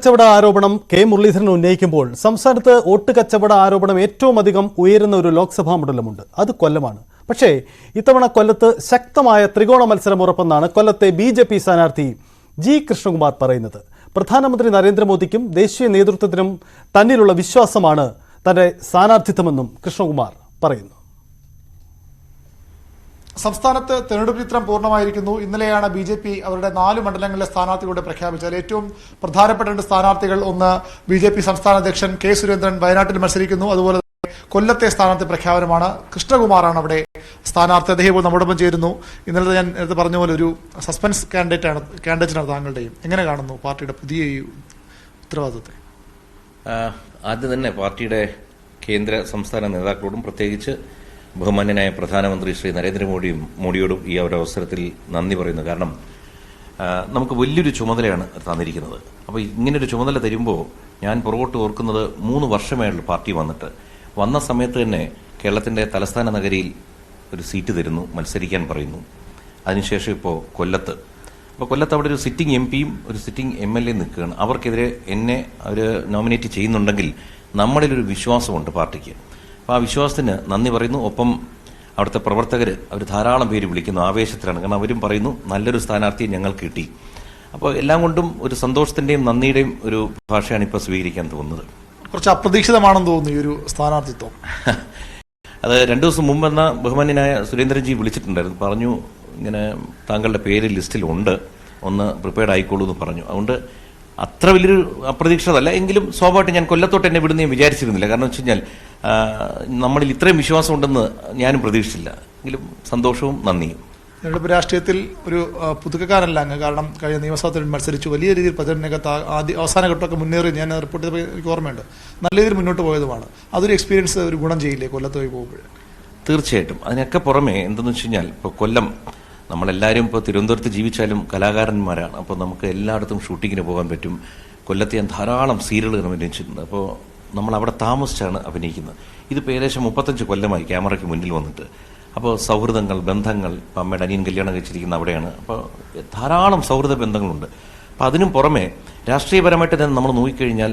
കച്ചവട ആരോപണം കെ മുരളീധരൻ ഉന്നയിക്കുമ്പോൾ സംസ്ഥാനത്ത് വോട്ട് കച്ചവട ആരോപണം ഏറ്റവും അധികം ഉയരുന്ന ഒരു ലോക്സഭാ മണ്ഡലമുണ്ട്. അത് കൊല്ലമാണ്. പക്ഷേ ഇത്തവണ കൊല്ലത്ത് ശക്തമായ ത്രികോണ മത്സരം ഉറപ്പെന്നാണ് കൊല്ലത്തെ BJP സ്ഥാനാർത്ഥി ജി കൃഷ്ണകുമാർ പറയുന്നത്. പ്രധാനമന്ത്രി നരേന്ദ്രമോദിക്കും ദേശീയ നേതൃത്വത്തിനും തന്നിലുള്ള വിശ്വാസമാണ് തന്റെ സ്ഥാനാർത്ഥിത്വമെന്നും കൃഷ്ണകുമാർ പറയുന്നു. സംസ്ഥാനത്ത് തെരഞ്ഞെടുപ്പ് ചിത്രം പൂർണ്ണമായിരിക്കുന്നു. ഇന്നലെയാണ് BJP അവരുടെ 4 മണ്ഡലങ്ങളിലെ സ്ഥാനാർത്ഥികളുടെ പ്രഖ്യാപിച്ചത്. ഏറ്റവും പ്രധാനപ്പെട്ട 2 സ്ഥാനാർത്ഥികൾ, ഒന്ന് BJP സംസ്ഥാന അധ്യക്ഷൻ കെ സുരേന്ദ്രൻ വയനാട്ടിൽ മത്സരിക്കുന്നു. അതുപോലെ കൊല്ലത്തെ സ്ഥാനാർത്ഥി പ്രഖ്യാപനമാണ്. കൃഷ്ണകുമാറാണ് അവിടെ സ്ഥാനാർത്ഥി. അദ്ദേഹം ഇപ്പോൾ നമ്മോടൊപ്പം ചേരുന്നു. ഇന്നലെ ഞാൻ നേരത്തെ പറഞ്ഞ പോലെ ഒരു സസ്പെൻസ് കാൻഡിഡേറ്റാണ് താങ്കളുടെയും. എങ്ങനെ കാണുന്നു പാർട്ടിയുടെ പുതിയ ഈ ഉത്തരവാദിത്വത്തെ? ആദ്യം തന്നെ പാർട്ടിയുടെ കേന്ദ്ര സംസ്ഥാന നേതാക്കളോടും പ്രത്യേകിച്ച് ബഹുമാന്യനായ പ്രധാനമന്ത്രി ശ്രീ നരേന്ദ്രമോദിയോടും ഈ ഒരു അവസരത്തിൽ നന്ദി പറയുന്നു. കാരണം നമുക്ക് വലിയൊരു ചുമതലയാണ് തന്നിരിക്കുന്നത്. അപ്പോൾ ഇങ്ങനൊരു ചുമതല തരുമ്പോൾ ഞാൻ പുറകോട്ട് ഓർക്കുന്നത് 3 വർഷമായുള്ള പാർട്ടി വന്ന സമയത്ത് തന്നെ കേരളത്തിന്റെ തലസ്ഥാന നഗരിയിൽ ഒരു സീറ്റ് തരുന്നു, മത്സരിക്കാൻ പറയുന്നു. അതിനുശേഷം ഇപ്പോൾ കൊല്ലത്ത് അവിടെ ഒരു സിറ്റിംഗ് MPയും ഒരു സിറ്റിംഗ് MLA നിൽക്കുകയാണ്. അവർക്കെതിരെ എന്നെ അവർ നോമിനേറ്റ് ചെയ്യുന്നുണ്ടെങ്കിൽ നമ്മളിലൊരു വിശ്വാസമുണ്ട് പാർട്ടിക്ക്. അപ്പോൾ ആ വിശ്വാസത്തിന് നന്ദി പറയുന്നു. ഒപ്പം അവിടുത്തെ പ്രവർത്തകർ അവർ ധാരാളം പേര് വിളിക്കുന്നു, ആവേശത്തിലാണ്. കാരണം അവരും പറയുന്നു നല്ലൊരു സ്ഥാനാർത്ഥിയെ ഞങ്ങൾക്ക് കിട്ടി. അപ്പോൾ എല്ലാം കൊണ്ടും ഒരു സന്തോഷത്തിന്റെയും നന്ദിയുടെയും ഒരു ഭാഷയാണ് ഇപ്പോൾ സ്വീകരിക്കാൻ തോന്നുന്നത്. കുറച്ച് അപ്രതീക്ഷിതമാണെന്ന് തോന്നുന്നു ഈ ഒരു സ്ഥാനാർത്ഥിത്വം. അത് 2 ദിവസം മുമ്പെന്ന ബഹുമാന്യനായ സുരേന്ദ്രൻജി വിളിച്ചിട്ടുണ്ടായിരുന്നു. പറഞ്ഞു ഇങ്ങനെ താങ്കളുടെ പേര് ലിസ്റ്റിലുണ്ട്, ഒന്ന് പ്രിപ്പയർഡ് ആയിക്കോളൂ എന്ന് പറഞ്ഞു. അതുകൊണ്ട് അത്ര വലിയൊരു അപ്രതീക്ഷിതമല്ല. എങ്കിലും സ്വാഭാവികമായിട്ട് ഞാൻ കൊല്ലത്തോട്ട് എന്നെ വിടുന്ന ഞാൻ വിചാരിച്ചിരുന്നില്ല. കാരണം വെച്ച് കഴിഞ്ഞാൽ നമ്മളിൽ ഇത്രയും വിശ്വാസം ഉണ്ടെന്ന് ഞാനും പ്രതീക്ഷിച്ചില്ല. എങ്കിലും സന്തോഷവും നന്ദിയും. തെരഞ്ഞെടുപ്പ് രാഷ്ട്രീയത്തിൽ ഒരു പുതുക്കക്കാരല്ല അങ്ങ്. കാരണം കഴിഞ്ഞ നിയമസഭാ തെരഞ്ഞെടുപ്പ് മത്സരിച്ചു, വലിയ രീതിയിൽ പ്രചരണരംഗത്ത് അവസാന ഘട്ടമൊക്കെ മുന്നേറി. ഞാൻ റിപ്പോർട്ട് ചെയ്തപ്പോൾ എനിക്ക് ഓർമ്മയുണ്ട്, നല്ല രീതിയിൽ മുന്നോട്ട് പോയതുമാണ്. അതൊരു എക്സ്പീരിയൻസ് ഒരു ഗുണം ചെയ്യില്ലേ കൊല്ലത്ത് പോയി പോകുമ്പോൾ? തീർച്ചയായിട്ടും. അതിനൊക്കെ പുറമെ എന്തെന്ന് വെച്ച് കഴിഞ്ഞാൽ ഇപ്പോൾ കൊല്ലം നമ്മളെല്ലാവരും ഇപ്പോൾ തിരുവനന്തപുരത്ത് ജീവിച്ചാലും കലാകാരന്മാരാണ്. അപ്പോൾ നമുക്ക് എല്ലായിടത്തും ഷൂട്ടിങ്ങിന് പോകാൻ പറ്റും. കൊല്ലത്ത് ഞാൻ ധാരാളം സീരിയലുകൾ അഭിനയിച്ചിട്ടുണ്ട്. അപ്പോൾ നമ്മൾ അവിടെ താമസിച്ചാണ് അഭിനയിക്കുന്നത്. ഇതിപ്പോൾ ഏകദേശം 35 കൊല്ലമായി ക്യാമറയ്ക്ക് മുന്നിൽ വന്നിട്ട്. അപ്പോൾ സൗഹൃദങ്ങൾ, ബന്ധങ്ങൾ, ഇപ്പം അമ്മയുടെ അനിയൻ കല്യാണം കഴിച്ചിരിക്കുന്ന അവിടെയാണ്. അപ്പോൾ ധാരാളം സൗഹൃദ ബന്ധങ്ങളുണ്ട്. അപ്പം അതിനും പുറമെ രാഷ്ട്രീയപരമായിട്ട് തന്നെ നമ്മൾ നോക്കിക്കഴിഞ്ഞാൽ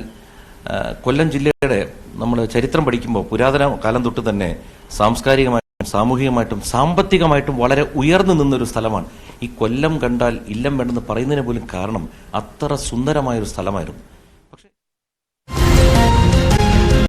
കൊല്ലം ജില്ലയുടെ നമ്മൾ ചരിത്രം പഠിക്കുമ്പോൾ പുരാതന കാലം തൊട്ട് തന്നെ സാംസ്കാരികമായിട്ടും സാമൂഹികമായിട്ടും സാമ്പത്തികമായിട്ടും വളരെ ഉയർന്നു നിന്നൊരു സ്ഥലമാണ്. ഈ കൊല്ലം കണ്ടാൽ ഇല്ലം വേണ്ടെന്ന് പറയുന്നതിന് പോലും കാരണം അത്ര സുന്ദരമായൊരു സ്ഥലമായിരുന്നു.